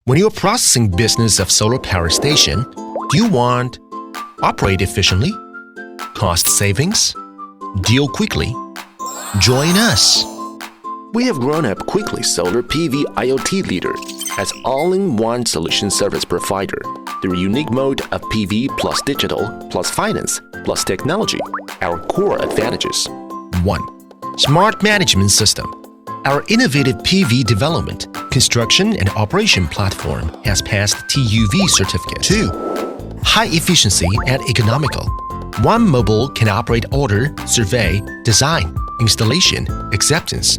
When you're processing business of solar power station, do you want operate efficiently, cost savings, deal quickly? Join us. We have grown up quickly Solar PV IoT leader as all-in-one solution service provider through unique mode of PV plus digital plus finance plus technology, our core advantages. 1. Smart management system. Our innovative PV development, construction and operation platform has passed TUV certificate. 2. High efficiency and economical. One mobile can operate order, survey, design, installation, acceptance.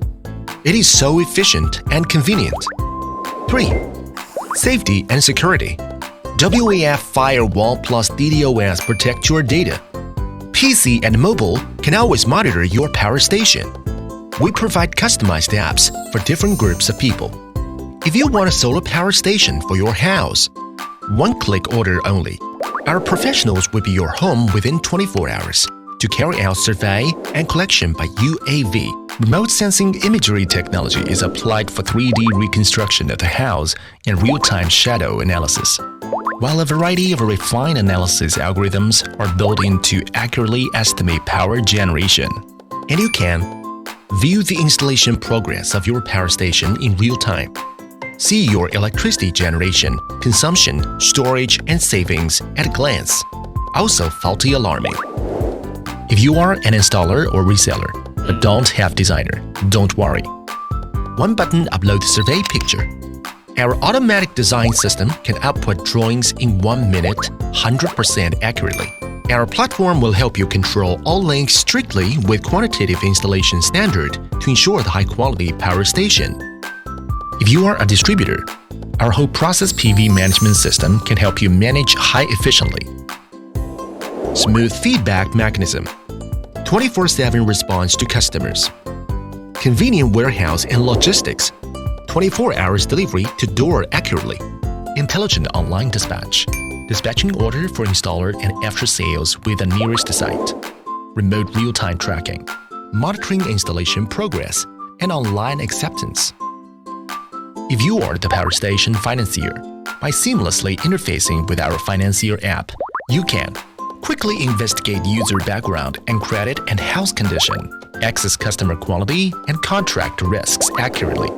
It is so efficient and convenient. 3. Safety and security. WAF firewall plus DDoS protect your data. PC and mobile can always monitor your power station. We provide customized apps for different groups of people. If you want a solar power station for your house, one-click order only. Our professionals will be your home within 24 hours to carry out survey and collection by UAV. Remote sensing imagery technology is applied for 3D reconstruction of the house and real-time shadow analysis, while a variety of refined analysis algorithms are built in to accurately estimate power generation. And you can view the installation progress of your power station in real time. See your electricity generation, consumption, storage, and savings at a glance. Also faulty alarming. If you are an installer or reseller but don't have designer, don't worry. One button upload survey picture. Our automatic design system can output drawings in 1 minute, 100% accurately. Our platform will help you control all links strictly with quantitative installation standard to ensure the high-quality power station. If you are a distributor, our whole process PV management system can help you manage high efficiently. Smooth feedback mechanism. 24/7 response to customers. Convenient warehouse and logistics. 24 hours delivery to door accurately. Intelligent online dispatch. Dispatching order for installer and after sales with the nearest site. Remote real-time tracking. Monitoring installation progress and online acceptance. If you are the power station financier, by seamlessly interfacing with our financier app, you can quickly investigate user background and credit and house condition, access customer quality and contract risks accurately,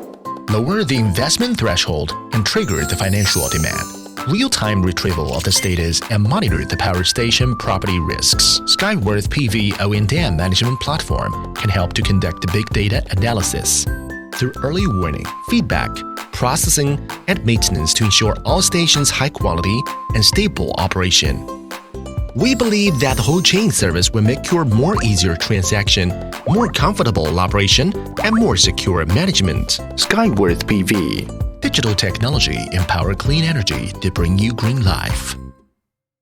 lower the investment threshold and trigger the financial demand, real-time retrieval of the status and monitor the power station property risks. SkyworthPV O&M management platform can help to conduct the big data analysis through early warning, feedback, processing, and maintenance to ensure all stations high quality and stable operation. We believe that the whole chain service will make your more easier transaction, more comfortable operation, and more secure management. SkyworthPV. Digital technology empower clean energy to bring you green life.